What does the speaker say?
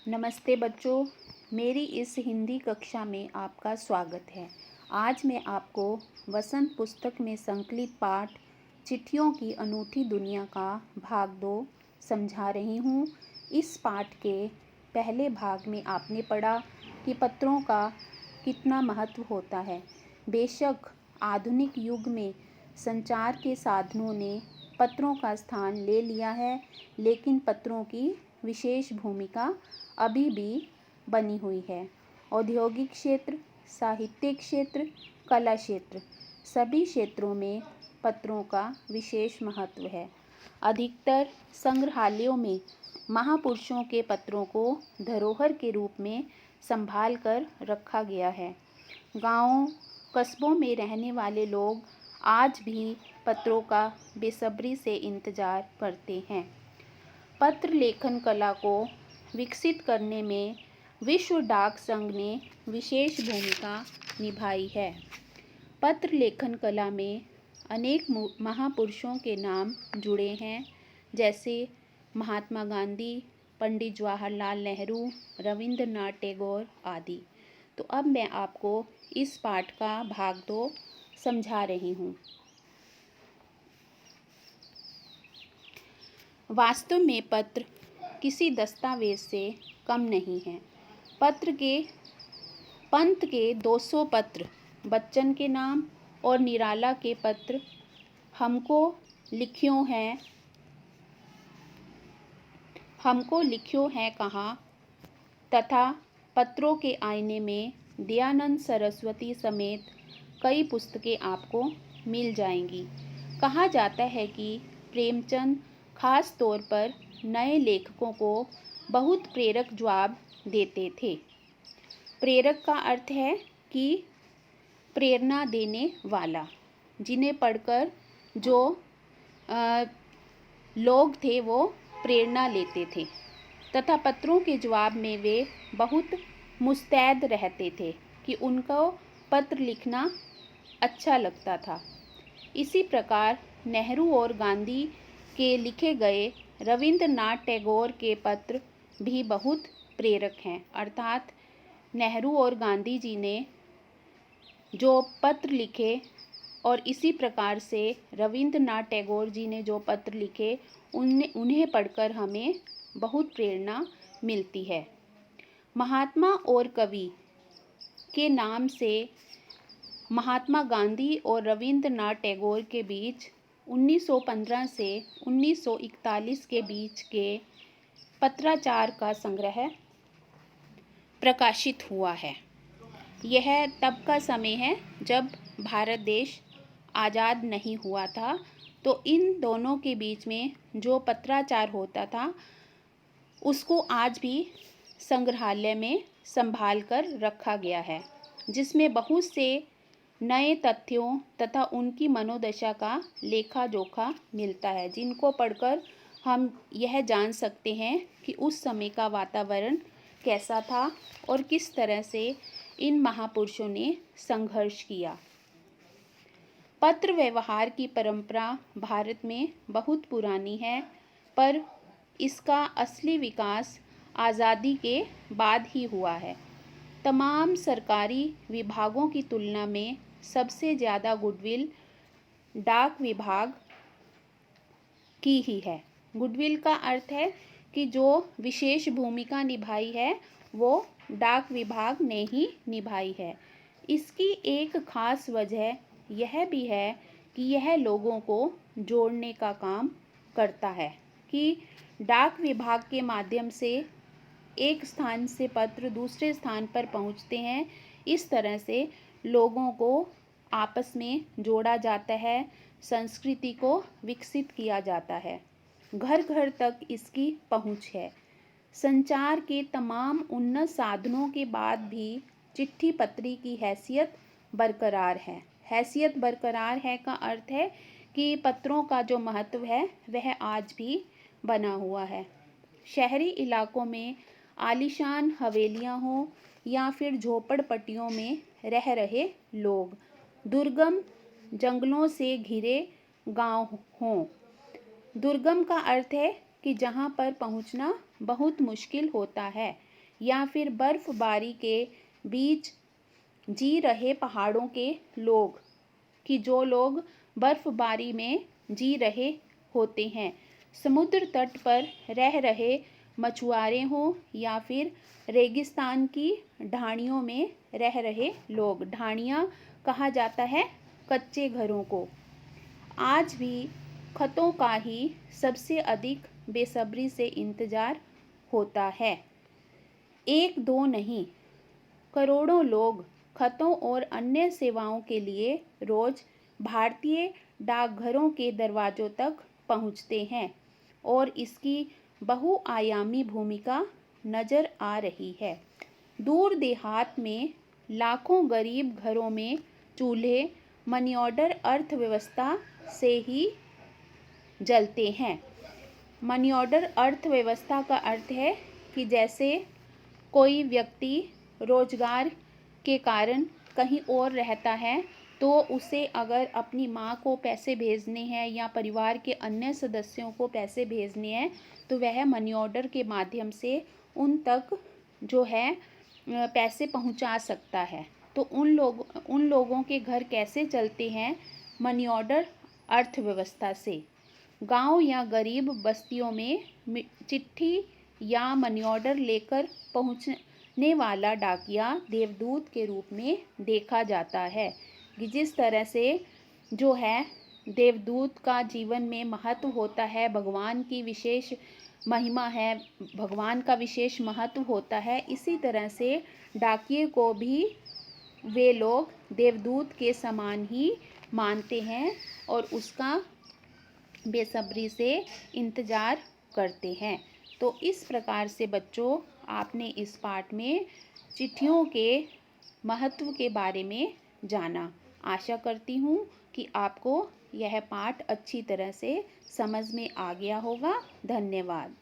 नमस्ते बच्चों, मेरी इस हिंदी कक्षा में आपका स्वागत है। आज मैं आपको वसंत पुस्तक में संकलित पाठ चिट्ठियों की अनूठी दुनिया का भाग 2 समझा रही हूँ। इस पाठ के पहले भाग में आपने पढ़ा कि पत्रों का कितना महत्व होता है। बेशक आधुनिक युग में संचार के साधनों ने पत्रों का स्थान ले लिया है, लेकिन पत्रों की विशेष भूमिका अभी भी बनी हुई है। औद्योगिक क्षेत्र, साहित्यिक क्षेत्र, कला क्षेत्र, सभी क्षेत्रों में पत्रों का विशेष महत्व है। अधिकतर संग्रहालयों में महापुरुषों के पत्रों को धरोहर के रूप में संभाल कर रखा गया है। गांवों, कस्बों में रहने वाले लोग आज भी पत्रों का बेसब्री से इंतजार करते हैं। पत्र लेखन कला को विकसित करने में विश्व डाक संघ ने विशेष भूमिका निभाई है। पत्र लेखन कला में अनेक महापुरुषों के नाम जुड़े हैं, जैसे महात्मा गांधी, पंडित जवाहरलाल नेहरू, रविंद्रनाथ टैगोर आदि। तो अब मैं आपको इस पाठ का भाग 2 समझा रही हूँ। वास्तव में पत्र किसी दस्तावेज से कम नहीं है। पंत के 200 पत्र, बच्चन के नाम और निराला के पत्र हमको लिख्यो हैं कहाँ, तथा पत्रों के आईने में दयानंद सरस्वती समेत कई पुस्तकें आपको मिल जाएंगी। कहा जाता है कि प्रेमचंद खास तौर पर नए लेखकों को बहुत प्रेरक जवाब देते थे। प्रेरक का अर्थ है कि प्रेरणा देने वाला, जिन्हें पढ़कर जो लोग थे वो प्रेरणा लेते थे, तथा पत्रों के जवाब में वे बहुत मुस्तैद रहते थे कि उनको पत्र लिखना अच्छा लगता था। इसी प्रकार नेहरू और गांधी के लिखे गए रविंद्रनाथ टैगोर के पत्र भी बहुत प्रेरक हैं। अर्थात नेहरू और गांधी जी ने जो पत्र लिखे और इसी प्रकार से रविंद्रनाथ टैगोर जी ने जो पत्र लिखे, उन्हें पढ़कर हमें बहुत प्रेरणा मिलती है। महात्मा और कवि के नाम से महात्मा गांधी और रविंद्रनाथ टैगोर के बीच 1915 से 1941 के बीच के पत्राचार का संग्रह प्रकाशित हुआ है। यह तब का समय है जब भारत देश आज़ाद नहीं हुआ था, तो इन दोनों के बीच में जो पत्राचार होता था उसको आज भी संग्रहालय में संभाल कर रखा गया है, जिसमें बहुत से नए तथ्यों तथा उनकी मनोदशा का लेखा जोखा मिलता है, जिनको पढ़कर हम यह जान सकते हैं कि उस समय का वातावरण कैसा था और किस तरह से इन महापुरुषों ने संघर्ष किया। पत्र व्यवहार की परंपरा भारत में बहुत पुरानी है, पर इसका असली विकास आज़ादी के बाद ही हुआ है। तमाम सरकारी विभागों की तुलना में सबसे ज़्यादा गुडविल डाक विभाग की ही है। गुडविल का अर्थ है कि जो विशेष भूमिका निभाई है वो डाक विभाग ने ही निभाई है। इसकी एक खास वजह यह भी है कि यह लोगों को जोड़ने का काम करता है, कि डाक विभाग के माध्यम से एक स्थान से पत्र दूसरे स्थान पर पहुंचते हैं। इस तरह से लोगों को आपस में जोड़ा जाता है, संस्कृति को विकसित किया जाता है, घर घर तक इसकी पहुंच है। संचार के तमाम उन्नत साधनों के बाद भी चिट्ठी पत्री की हैसियत बरकरार है। हैसियत बरकरार है का अर्थ है कि पत्रों का जो महत्व है वह आज भी बना हुआ है। शहरी इलाकों में आलीशान हवेलियां हों या फिर झोपड़पट्टियों में रह रहे लोग, दुर्गम जंगलों से घिरे गांव हों। दुर्गम का अर्थ है कि जहां पर पहुंचना बहुत मुश्किल होता है, या फिर बर्फबारी के बीच जी रहे पहाड़ों के लोग, कि जो लोग बर्फबारी में जी रहे होते हैं, समुद्र तट पर रह रहे मछुआरे हों या फिर रेगिस्तान की ढाणियों में रह रहे लोग। ढाणियाँ कहा जाता है कच्चे घरों को। आज भी खतों का ही सबसे अधिक बेसब्री से इंतज़ार होता है। एक दो नहीं, करोड़ों लोग खतों और अन्य सेवाओं के लिए रोज़ भारतीय डाकघरों के दरवाज़ों तक पहुँचते हैं और इसकी बहुआयामी भूमिका नज़र आ रही है। दूर देहात में लाखों गरीब घरों में चूल्हे मनी ऑर्डर अर्थव्यवस्था से ही जलते हैं। मनी ऑर्डर अर्थव्यवस्था का अर्थ है कि जैसे कोई व्यक्ति रोजगार के कारण कहीं और रहता है, तो उसे अगर अपनी माँ को पैसे भेजने हैं या परिवार के अन्य सदस्यों को पैसे भेजने हैं, तो वह मनी ऑर्डर के माध्यम से उन तक जो है पैसे पहुंचा सकता है। तो उन लोगों के घर कैसे चलते हैं? मनी ऑर्डर अर्थव्यवस्था से। गांव या गरीब बस्तियों में चिट्ठी या मनी ऑर्डर लेकर पहुंचने वाला डाकिया देवदूत के रूप में देखा जाता है, कि जिस तरह से जो है देवदूत का जीवन में महत्व होता है, भगवान की विशेष महिमा है, भगवान का विशेष महत्व होता है, इसी तरह से डाकिये को भी वे लोग देवदूत के समान ही मानते हैं और उसका बेसब्री से इंतज़ार करते हैं। तो इस प्रकार से बच्चों, आपने इस पाठ में चिट्ठियों के महत्व के बारे में जाना। आशा करती हूँ कि आपको यह पाठ अच्छी तरह से समझ में आ गया होगा। धन्यवाद।